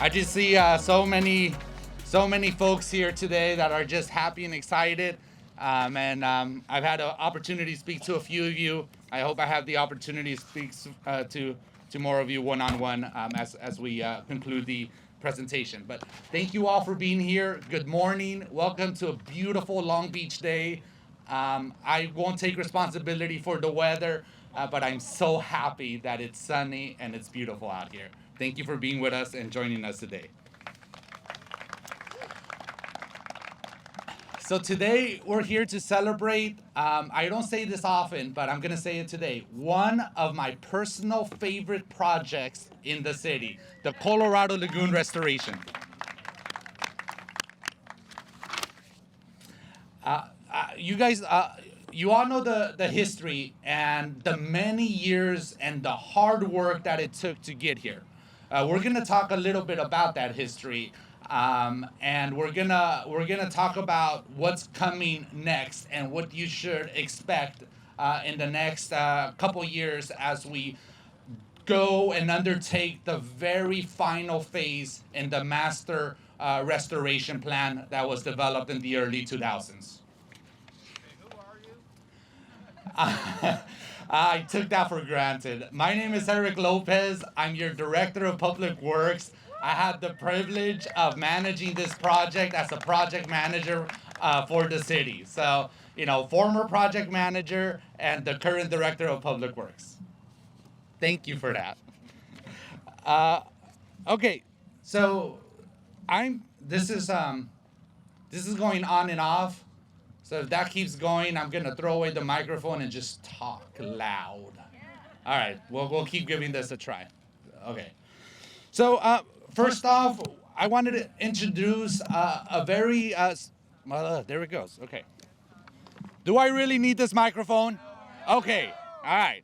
I just see so many folks here today that are just happy and excited. I've had an opportunity to speak to a few of you. I hope I have the opportunity to speak to more of you one-on-one as we conclude the presentation. But thank you all for being here. Good morning. Welcome to a beautiful Long Beach day. I won't take responsibility for the weather, but I'm so happy that it's sunny and it's beautiful out here. Thank you for being with us and joining us today. So today we're here to celebrate, I don't say this often, but I'm gonna say it today, one of my personal favorite projects in the city, the Colorado Lagoon restoration. You guys, you all know the history and the many years and the hard work that it took to get here. We're gonna talk a little bit about that history. And we're gonna talk about what's coming next and what you should expect in the next couple years as we go and undertake the very final phase in the master restoration plan that was developed in the early 2000s. Who are you? I took that for granted. My name is Eric Lopez. I'm your Director of Public Works. I had the privilege of managing this project as a project manager for the city. So, former project manager and the current Director of Public Works. Thank you for that. Okay, so this is going on and off. So if that keeps going, I'm gonna throw away the microphone and just talk loud. All right, we'll keep giving this a try. Okay. So first off, I wanted to introduce a very, there it goes, okay. Do I really need this microphone? Okay, all right.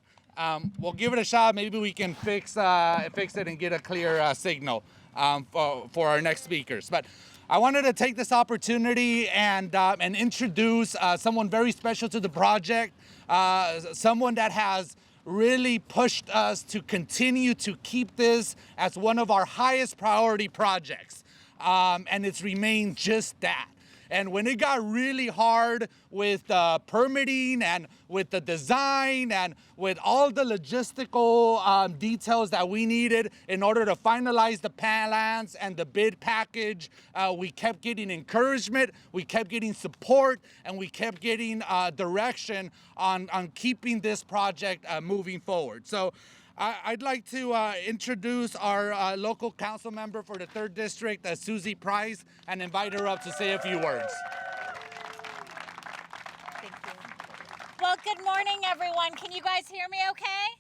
We'll give it a shot. Maybe we can fix it and get a clear signal for our next speakers. But I wanted to take this opportunity and introduce someone very special to the project, someone that has really pushed us to continue to keep this as one of our highest priority projects. And it's remained just that. And when it got really hard with permitting and with the design and with all the logistical details that we needed in order to finalize the plans and the bid package, we kept getting encouragement, we kept getting support, and we kept getting direction on keeping this project moving forward. So I'd like to introduce our local council member for the 3rd District, Susie Price, and invite her up to say a few words. Thank you. Well, good morning, everyone. Can you guys hear me okay?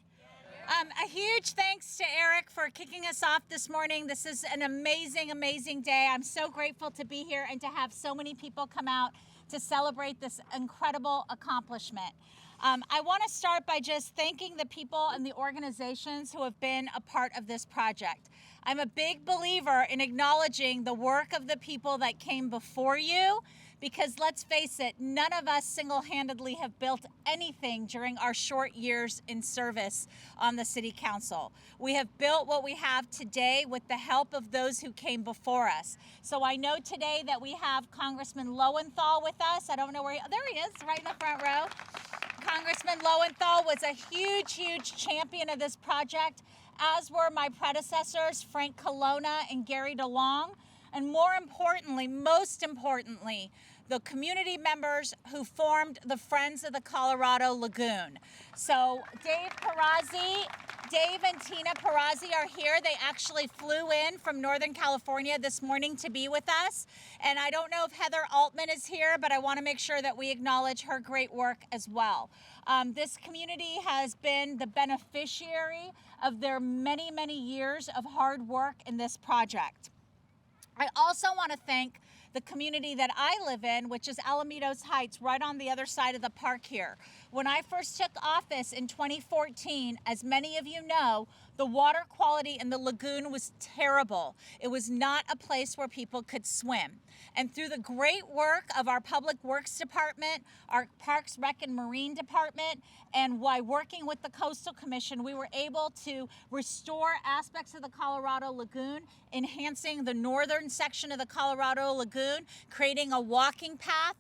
A huge thanks to Eric for kicking us off this morning. This is an amazing, amazing day. I'm so grateful to be here and to have so many people come out to celebrate this incredible accomplishment. I want to start by just thanking the people and the organizations who have been a part of this project. I'm a big believer in acknowledging the work of the people that came before you, because let's face it, none of us single-handedly have built anything during our short years in service on the City Council. We have built what we have today with the help of those who came before us. So I know today that we have Congressman Lowenthal with us. I don't know where there he is, right in the front row. Congressman Lowenthal was a huge, huge champion of this project, as were my predecessors, Frank Colonna and Gary DeLong. And more importantly, most importantly, the community members who formed the Friends of the Colorado Lagoon. So Dave and Tina Perazzi are here. They actually flew in from Northern California this morning to be with us. And I don't know if Heather Altman is here, but I want to make sure that we acknowledge her great work as well. This community has been the beneficiary of their many, many years of hard work in this project. I also want to thank the community that I live in, which is Alamitos Heights, right on the other side of the park here. When I first took office in 2014, as many of you know, the water quality in the lagoon was terrible. It was not a place where people could swim. And through the great work of our Public Works Department, our Parks, Rec, and Marine Department, and by working with the Coastal Commission, we were able to restore aspects of the Colorado Lagoon, enhancing the northern section of the Colorado Lagoon, creating a walking path,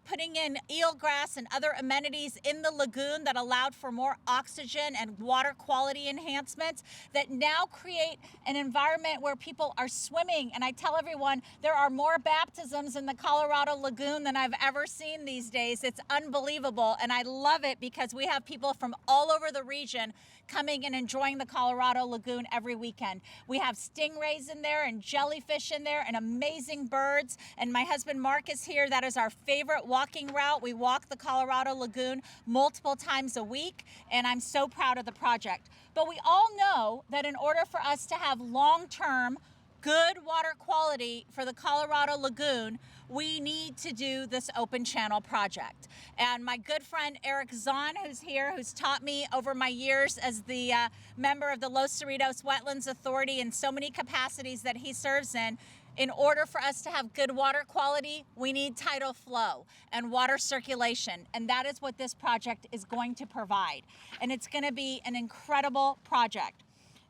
putting in eelgrass and other amenities in the lagoon that allowed for more oxygen and water quality enhancements that now create an environment where people are swimming. And I tell everyone, there are more baptisms in the Colorado Lagoon than I've ever seen these days. It's unbelievable, and I love it because we have people from all over the region coming and enjoying the Colorado Lagoon every weekend. We have stingrays in there and jellyfish in there and amazing birds. And my husband Mark is here. That is our favorite walking route. We walk the Colorado Lagoon multiple times a week, and I'm so proud of the project. But we all know that in order for us to have long-term good water quality for the Colorado Lagoon, we need to do this open channel project. And my good friend Eric Zahn, who's here, who's taught me over my years as the member of the Los Cerritos Wetlands Authority in so many capacities that he serves in order for us to have good water quality, we need tidal flow and water circulation. And that is what this project is going to provide. And it's going to be an incredible project.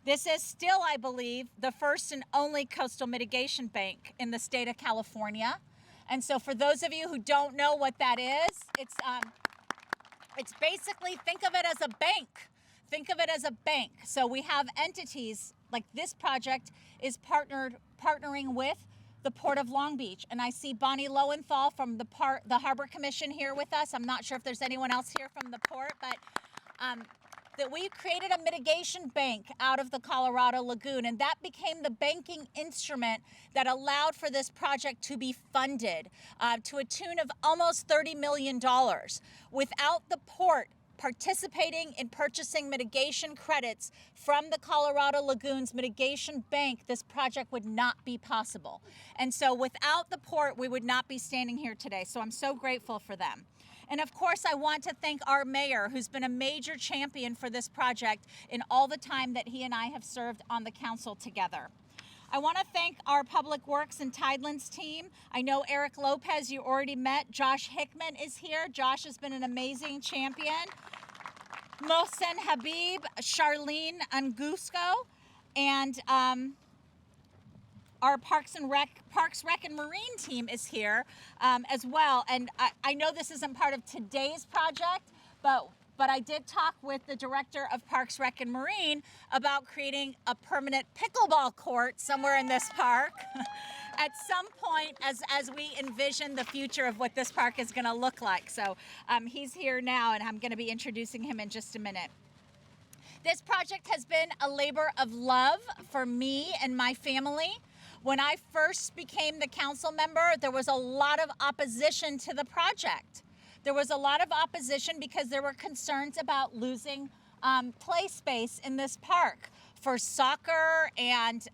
This is still, I believe, the first and only coastal mitigation bank in the state of California. And so for those of you who don't know what that is, it's basically, think of it as a bank. Think of it as a bank. So we have entities like this project is partnering with the Port of Long Beach. And I see Bonnie Lowenthal from the Harbor Commission here with us. I'm not sure if there's anyone else here from the port, but that we created a mitigation bank out of the Colorado Lagoon, and that became the banking instrument that allowed for this project to be funded to a tune of almost $30 million. Without the port participating in purchasing mitigation credits from the Colorado Lagoon's mitigation bank, this project would not be possible. And so without the port, we would not be standing here today. So I'm so grateful for them. And of course, I want to thank our mayor, who's been a major champion for this project in all the time that he and I have served on the council together. I want to thank our Public Works and Tidelands team. I know Eric Lopez, you already met. Josh Hickman is here. Josh has been an amazing champion. Mohsen Habib, Charlene Angusco, and our Parks, Rec, and Marine team is here as well. And I know this isn't part of today's project, but I did talk with the director of Parks, Rec, and Marine about creating a permanent pickleball court somewhere in this park at some point as we envision the future of what this park is going to look like. So he's here now, and I'm going to be introducing him in just a minute. This project has been a labor of love for me and my family. When I first became the council member, there was a lot of opposition to the project. There was a lot of opposition because there were concerns about losing play space in this park for soccer and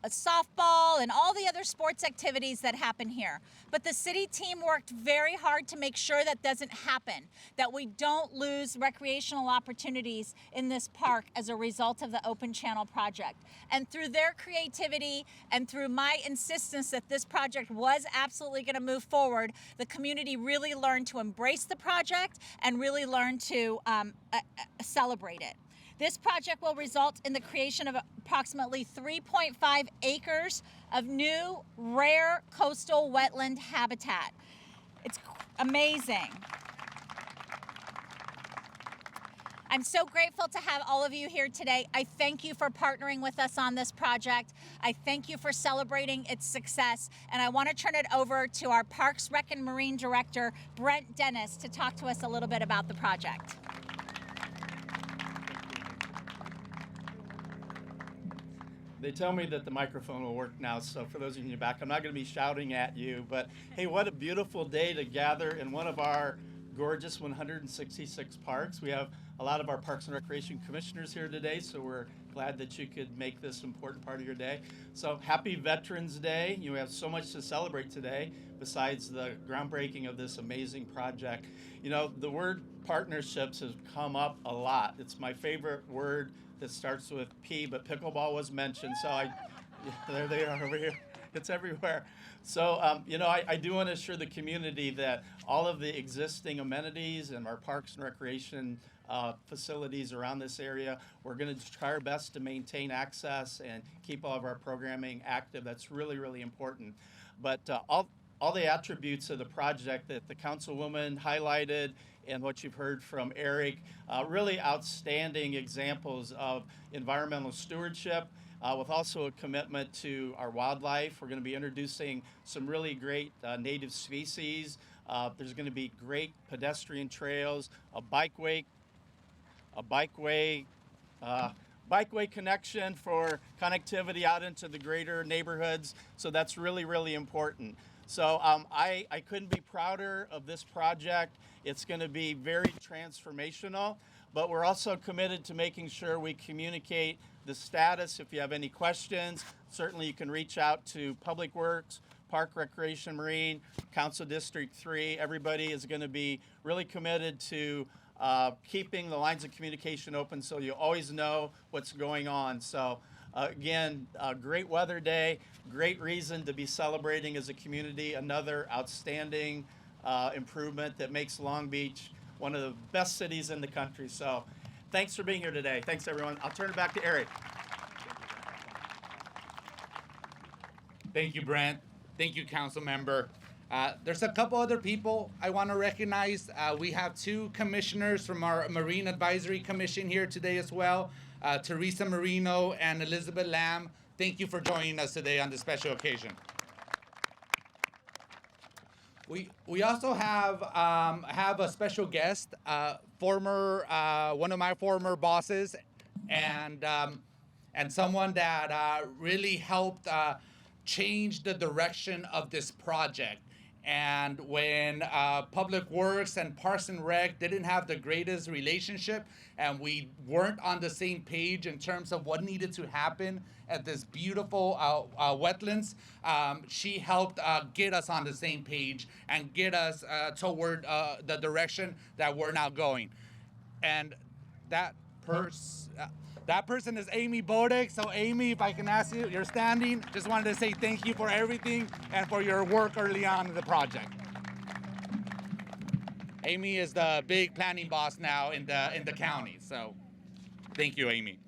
softball and all the other sports activities that happen here. But the city team worked very hard to make sure that doesn't happen, that we don't lose recreational opportunities in this park as a result of the Open Channel project. And through their creativity and through my insistence that this project was absolutely going to move forward, the community really learned to embrace the project and really learned to celebrate it. This project will result in the creation of approximately 3.5 acres of new, rare coastal wetland habitat. It's amazing. I'm so grateful to have all of you here today. I thank you for partnering with us on this project. I thank you for celebrating its success. And I want to turn it over to our Parks, Rec, and Marine Director, Brent Dennis, to talk to us a little bit about the project. They tell me that the microphone will work now, so for those of you in the back, I'm not going to be shouting at you, but hey, what a beautiful day to gather in one of our gorgeous 166 parks. We have a lot of our Parks and Recreation commissioners here today, so we're Glad that you could make this important part of your day. So happy Veterans Day. You have so much to celebrate today besides the groundbreaking of this amazing project. You know, the word partnerships has come up a lot. It's my favorite word that starts with P, but pickleball was mentioned. So there they are over here. It's everywhere. So, you know, I do want to assure the community that all of the existing amenities and our parks and recreation facilities around this area, we're going to try our best to maintain access and keep all of our programming active. That's really, really important. But all the attributes of the project that the councilwoman highlighted and what you've heard from Eric, really outstanding examples of environmental stewardship, with also a commitment to our wildlife. We're going to be introducing some really great native species. There's going to be great pedestrian trails, a bikeway connection for connectivity out into the greater neighborhoods. So that's really, really important. So I couldn't be prouder of this project. It's going to be very transformational, but we're also committed to making sure we communicate the status. If you have any questions, certainly you can reach out to Public Works, Park Recreation Marine, Council District 3. Everybody is going to be really committed to keeping the lines of communication open so you always know what's going on. So again, a great weather day, great reason to be celebrating as a community, another outstanding improvement that makes Long Beach one of the best cities in the country. So thanks for being here today. Thanks, everyone. I'll turn it back to Eric. Thank you, Brent. Thank you, council member. There's a couple other people I want to recognize. We have two commissioners from our Marine Advisory Commission here today as well, Teresa Marino and Elizabeth Lamb. Thank you for joining us today on this special occasion. We also have a special guest, one of my former bosses, and someone that really helped change the direction of this project. And when Public Works and Parks and Rec didn't have the greatest relationship, and we weren't on the same page in terms of what needed to happen at this beautiful wetlands, she helped get us on the same page and get us toward the direction that we're now going. And that person is Amy Bodek. So Amy, if I can ask you, you're standing. Just wanted to say thank you for everything and for your work early on in the project. Amy is the big planning boss now in the county. So thank you, Amy.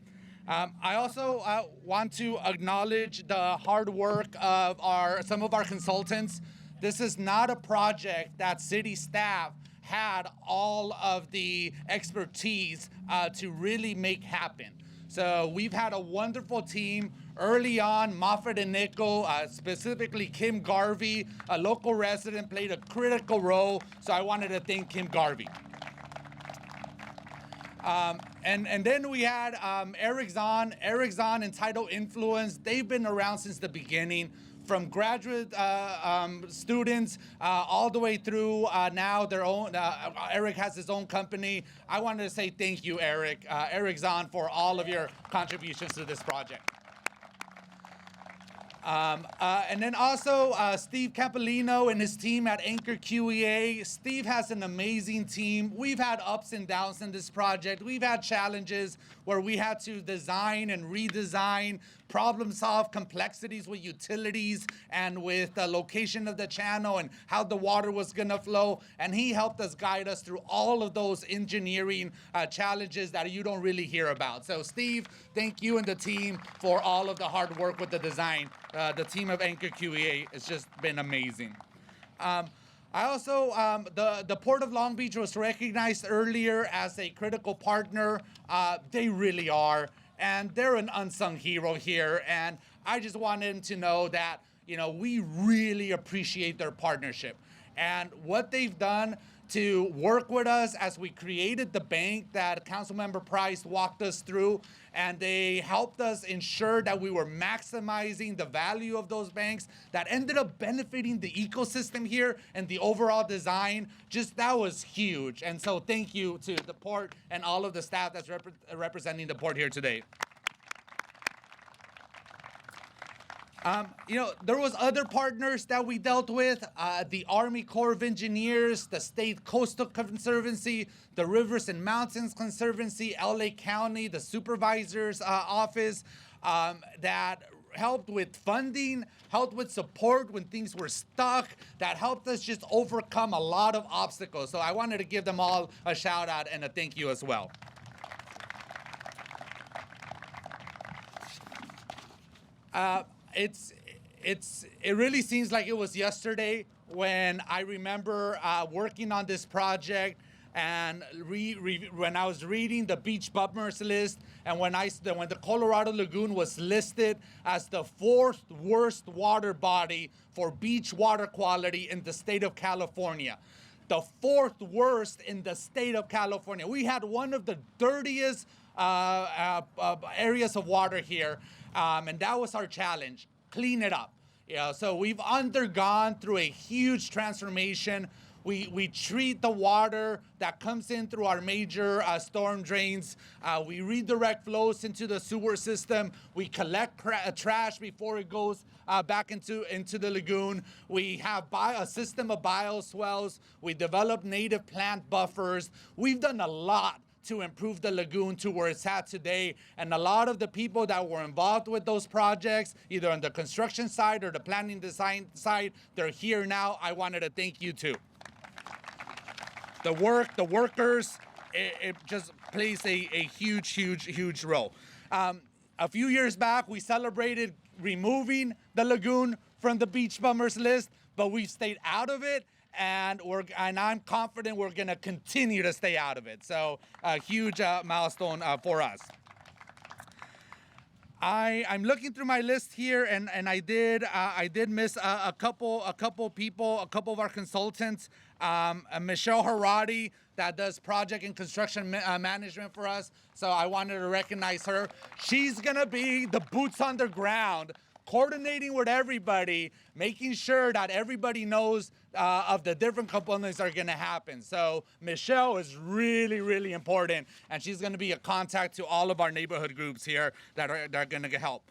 I also want to acknowledge the hard work of some of our consultants. This is not a project that city staff had all of the expertise to really make happen. So we've had a wonderful team early on. Moffett and Nickel, specifically Kim Garvey, a local resident, played a critical role. So I wanted to thank Kim Garvey. And then we had Eric Zahn and Tidal Influence. They've been around since the beginning, from graduate students all the way through now their own. Eric has his own company. I wanted to say thank you, Eric Zahn, for all of your contributions to this project. And then also Steve Capolino and his team at Anchor QEA. Steve has an amazing team. We've had ups and downs in this project. We've had challenges where we had to design and redesign, problem solve complexities with utilities and with the location of the channel and how the water was gonna flow. And he helped us guide us through all of those engineering challenges that you don't really hear about. So Steve, thank you and the team for all of the hard work with the design. The team of Anchor QEA has just been amazing. I also, the Port of Long Beach was recognized earlier as a critical partner. They really are, and they're an unsung hero here. And I just wanted them to know that, you know, we really appreciate their partnership and what they've done to work with us as we created the bank that Councilmember Price walked us through, and they helped us ensure that we were maximizing the value of those banks that ended up benefiting the ecosystem here and the overall design. Just that was huge. And so thank you to the port and all of the staff that's representing the port here today. There was other partners that we dealt with, the Army Corps of Engineers, the State Coastal Conservancy, the Rivers and Mountains Conservancy, LA County, the Supervisor's Office, that helped with funding, helped with support when things were stuck, that helped us just overcome a lot of obstacles. So I wanted to give them all a shout out and a thank you as well. It really seems like it was yesterday when I remember working on this project and when I was reading the beach bummers list, and when the Colorado Lagoon was listed as the 4th worst water body for beach water quality in the state of California. The 4th worst in the state of California. We had one of the dirtiest areas of water here, and that was our challenge. Clean it up. So we've undergone through a huge transformation. We treat the water that comes in through our major storm drains. We redirect flows into the sewer system. We collect trash before it goes back into the lagoon. We have a system of bioswales. We develop native plant buffers. We've done a lot to improve the lagoon to where it's at today. And a lot of the people that were involved with those projects, either on the construction side or the planning design side, they're here now. I wanted to thank you too. The workers, it just plays a huge role. A few years back, we celebrated removing the lagoon from the beach bummers list, but we've stayed out of it, and I'm confident we're gonna continue to stay out of it. So a huge milestone for us. I'm looking through my list here, and I did miss a couple people, a couple of our consultants. Michelle Haradi, that does project and construction management for us. So I wanted to recognize her. She's gonna be the boots on the ground, coordinating with everybody, making sure that everybody knows of the different components that are gonna happen. So Michelle is really important, and she's gonna be a contact to all of our neighborhood groups here that are gonna help.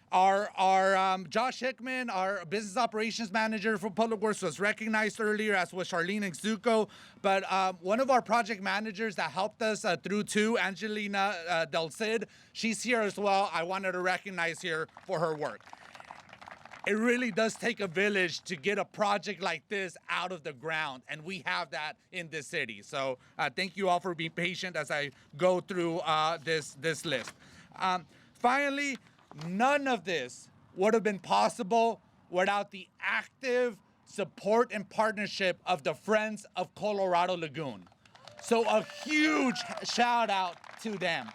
Our Josh Hickman, our business operations manager for Public Works, was recognized earlier, as was Charlene Exuco. But one of our project managers that helped us through too, Angelina Del Cid, she's here as well. I wanted to recognize her for her work. It really does take a village to get a project like this out of the ground, and we have that in this city. So thank you all for being patient as I go through this list. Finally, none of this would have been possible without the active support and partnership of the Friends of Colorado Lagoon. So a huge shout out to them.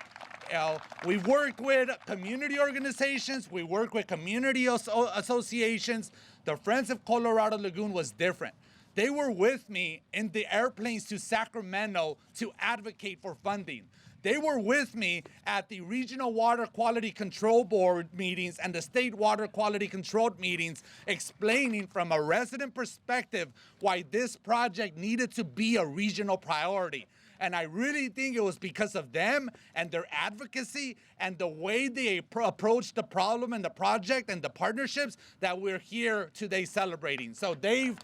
We've worked with community organizations, we work with community associations. The Friends of Colorado Lagoon was different. They were with me in the airplanes to Sacramento to advocate for funding. They were with me at the Regional Water Quality Control Board meetings and the State Water Quality Control meetings, explaining from a resident perspective why this project needed to be a regional priority. And I really think it was because of them and their advocacy and the way they approached the problem and the project and the partnerships that we're here today celebrating. So Dave,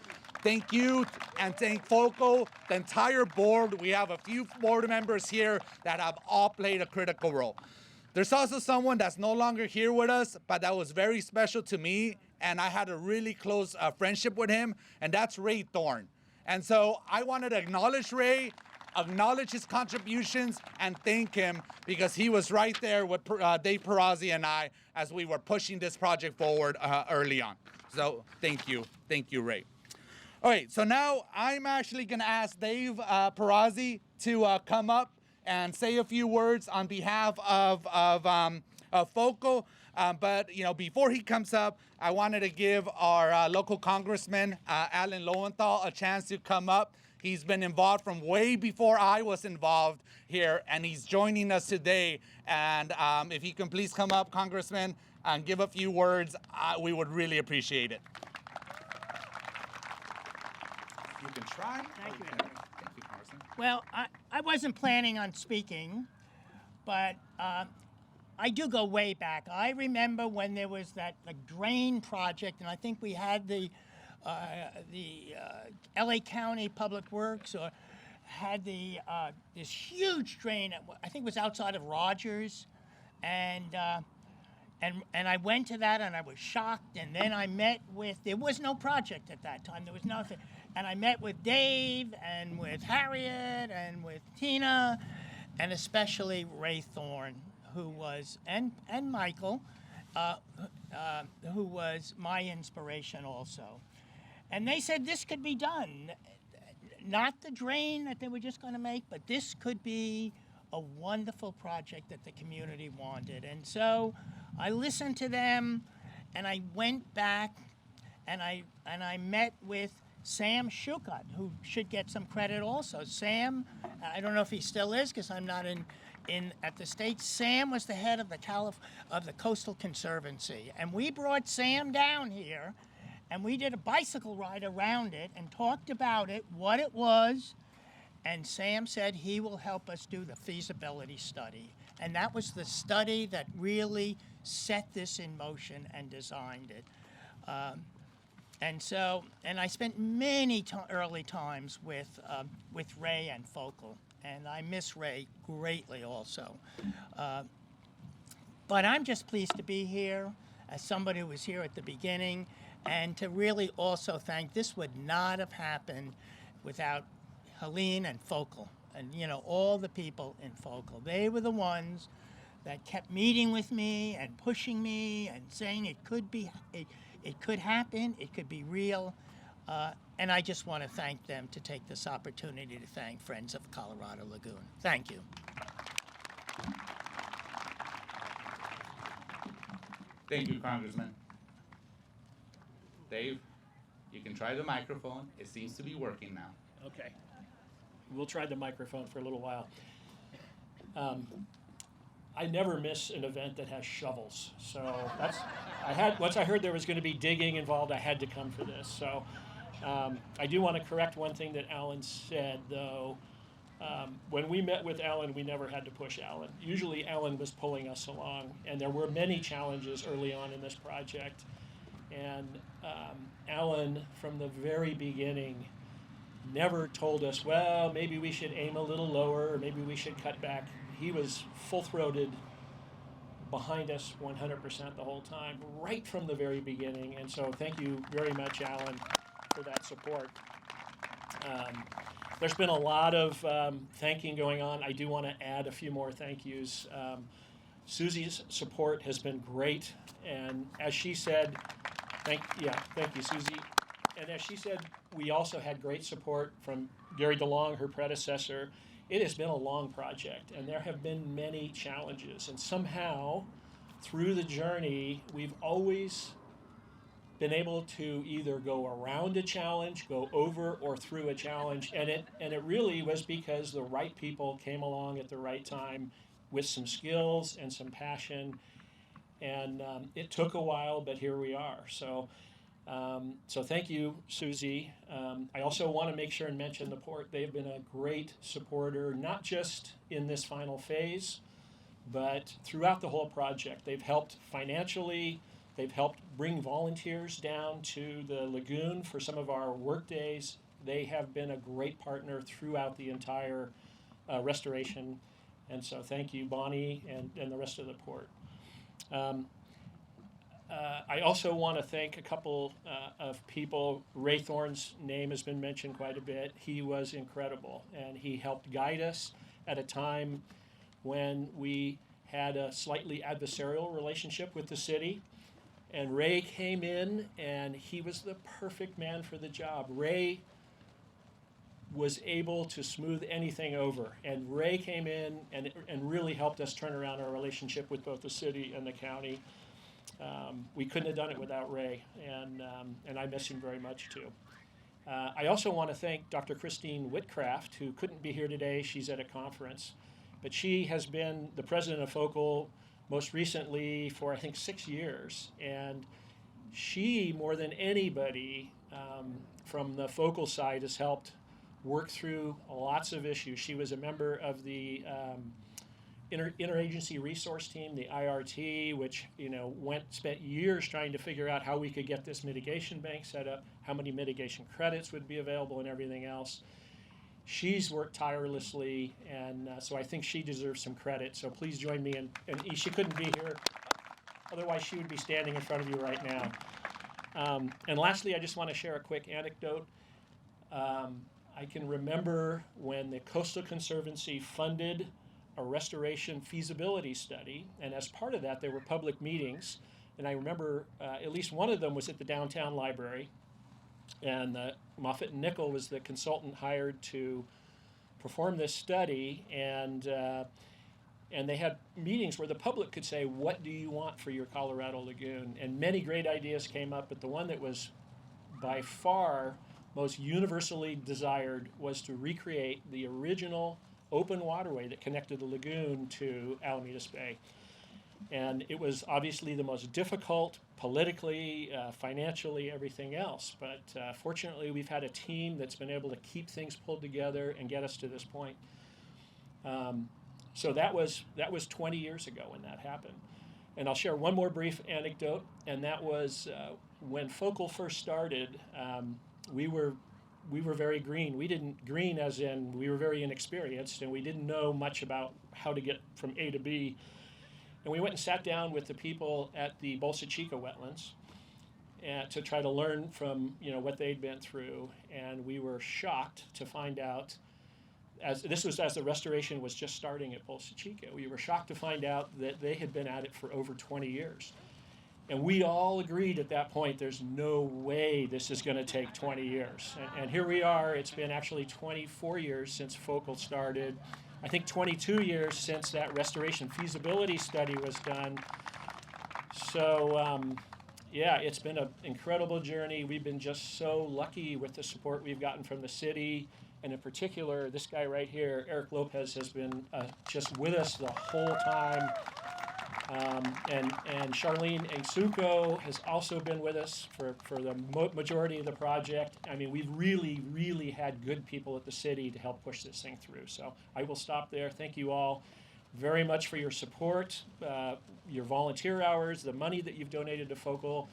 thank you, and thank FOCO, the entire board. We have a few board members here that have all played a critical role. There's also someone that's no longer here with us, but that was very special to me, and I had a really close friendship with him, and that's Ray Thorne. And so I wanted to acknowledge Ray, acknowledge his contributions, and thank him because he was right there with Dave Perazzi and I as we were pushing this project forward early on. So thank you, Ray. All right, so now I'm actually gonna ask Dave Perazzi to come up and say a few words on behalf of FOCO. But before he comes up, I wanted to give our local congressman, Alan Lowenthal, a chance to come up. He's been involved from way before I was involved here, and he's joining us today. And if you can please come up, Congressman, and give a few words, we would really appreciate it. You can try. Thank you. Thank you, Congressman. Well, I wasn't planning on speaking, but I do go way back. I remember when there was that drain project, and I think we had the LA County Public Works or had this huge drain. I think it was outside of Rogers, and I went to that and I was shocked. And then I met with, there was no project at that time. There was nothing. And I met with Dave and with Harriet and with Tina, and especially Ray Thorne, who was, and Michael, who was my inspiration also. And they said this could be done. Not the drain that they were just going to make, but this could be a wonderful project that the community wanted. And so I listened to them, and I went back, and I met with Sam Shukut, who should get some credit also. Sam, I don't know if he still is because I'm not in at the state. Sam was the head of the Coastal Conservancy, and we brought Sam down here, and we did a bicycle ride around it and talked about it, what it was, and Sam said he will help us do the feasibility study. And that was the study that really set this in motion and designed it. And I spent many early times with Ray and Focal, and I miss Ray greatly also. But I'm just pleased to be here as somebody who was here at the beginning, and to really also thank, this would not have happened without Helene and Focal, and all the people in Focal. They were the ones that kept meeting with me and pushing me and saying it could be, it could happen, it could be real. And I just want to thank them, to take this opportunity to thank Friends of Colorado Lagoon. Thank you. Thank you, Congressman. Dave, you can try the microphone. It seems to be working now. Okay. We'll try the microphone for a little while. I never miss an event that has shovels. So once I heard there was going to be digging involved, I had to come for this. So I do want to correct one thing that Alan said, though. When we met with Alan, we never had to push Alan. Usually Alan was pulling us along, and there were many challenges early on in this project. And Alan, from the very beginning, never told us, well, maybe we should aim a little lower, or maybe we should cut back. He was full-throated behind us 100% the whole time, right from the very beginning. And so thank you very much, Alan, for that support. There's been a lot of thanking going on. I do want to add a few more thank yous. Susie's support has been great, and as she said, thank you, Susie. And as she said, we also had great support from Gary DeLong, her predecessor. It has been a long project, and there have been many challenges. And somehow, through the journey, we've always been able to either go around a challenge, go over or through a challenge. And it really was because the right people came along at the right time with some skills and some passion. And it took a while, but here we are. So thank you, Susie. I also want to make sure and mention the port. They've been a great supporter, not just in this final phase, but throughout the whole project. They've helped financially. They've helped bring volunteers down to the lagoon for some of our work days. They have been a great partner throughout the entire restoration. And so thank you, Bonnie, and the rest of the port. I also want to thank a couple of people. Ray Thorne's name has been mentioned quite a bit. He was incredible, and he helped guide us at a time when we had a slightly adversarial relationship with the city. And Ray came in, and he was the perfect man for the job. Ray was able to smooth anything over, and Ray came in and really helped us turn around our relationship with both the city and the county. We couldn't have done it without Ray, and I miss him very much too. I also want to thank Dr. Christine Whitcraft, who couldn't be here today. She's at a conference, but she has been the president of Focal most recently for, I think, 6 years. And she, more than anybody from the Focal side, has helped work through lots of issues. She was a member of the interagency resource team, the IRT, which spent years trying to figure out how we could get this mitigation bank set up, how many mitigation credits would be available, and everything else. She's worked tirelessly, and so I think she deserves some credit. So please join me. And she couldn't be here, otherwise she would be standing in front of you right now. And lastly, I just want to share a quick anecdote. I can remember when the Coastal Conservancy funded a restoration feasibility study, and as part of that, there were public meetings. And I remember at least one of them was at the downtown library, and Moffitt and Nickel was the consultant hired to perform this study, and they had meetings where the public could say, what do you want for your Colorado Lagoon? And many great ideas came up, but the one that was by far most universally desired was to recreate the original open waterway that connected the lagoon to Alamitos Bay. And it was obviously the most difficult politically, financially, everything else. But fortunately, we've had a team that's been able to keep things pulled together and get us to this point. So that was 20 years ago when that happened. And I'll share one more brief anecdote, and that was when Focal first started, we were very green. We didn't green as in we were very inexperienced, and we didn't know much about how to get from A to B. And we went and sat down with the people at the Bolsa Chica wetlands and to try to learn from what they'd been through. And we were shocked to find out, as the restoration was just starting at Bolsa Chica, we were shocked to find out that they had been at it for over 20 years. And we all agreed at that point, there's no way this is going to take 20 years. And here we are. It's been actually 24 years since Focal started. I think 22 years since that restoration feasibility study was done. So, yeah, it's been an incredible journey. We've been just so lucky with the support we've gotten from the city. And in particular, this guy right here, Eric Lopez, has been just with us the whole time. And Charlene Engsuko has also been with us for the majority of the project. I mean, we've really, really had good people at the city to help push this thing through. So I will stop there. Thank you all very much for your support, your volunteer hours, the money that you've donated to Focal,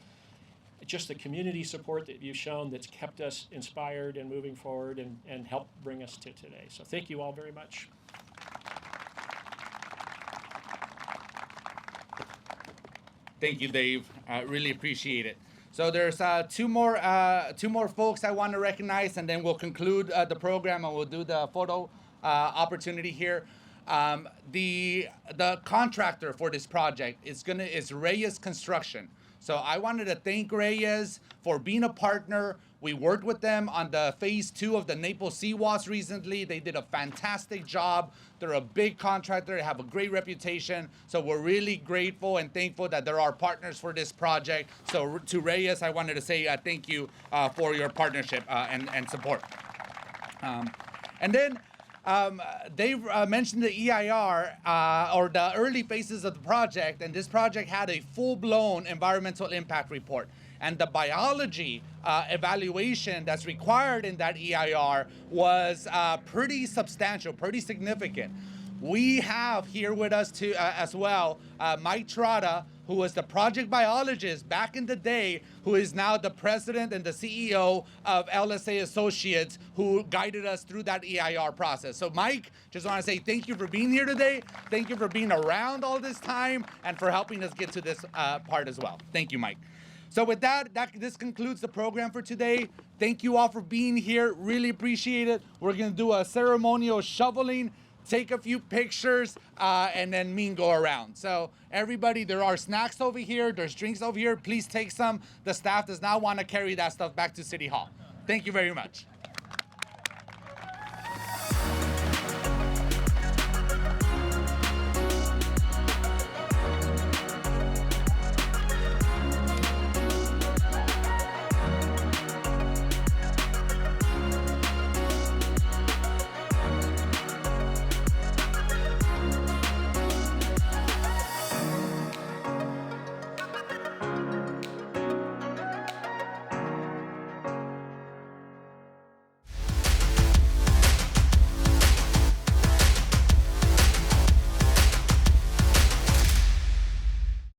just the community support that you've shown that's kept us inspired and moving forward and helped bring us to today. So thank you all very much. Thank you, Dave. I really appreciate it. So there's two more folks I want to recognize, and then we'll conclude the program and we'll do the photo opportunity here. The contractor for this project is Reyes Construction. So I wanted to thank Reyes for being a partner. We worked with them on the phase 2 of the Naples Seawash recently. They did a fantastic job. They're a big contractor. They have a great reputation. So we're really grateful and thankful that they're our partners for this project. So to Reyes, I wanted to say thank you for your partnership and support. And then Dave mentioned the EIR or the early phases of the project, and this project had a full-blown environmental impact report. And the biology evaluation that's required in that EIR was pretty substantial, pretty significant. We have here with us too, as well, Mike Trotta, who was the project biologist back in the day, who is now the president and the CEO of LSA Associates, who guided us through that EIR process. So Mike, just want to say thank you for being here today. Thank you for being around all this time and for helping us get to this part as well. Thank you, Mike. So with that, this concludes the program for today. Thank you all for being here. Really appreciate it. We're going to do a ceremonial shoveling, take a few pictures, and then me and go around. So everybody, there are snacks over here. There's drinks over here. Please take some. The staff does not want to carry that stuff back to City Hall. Thank you very much.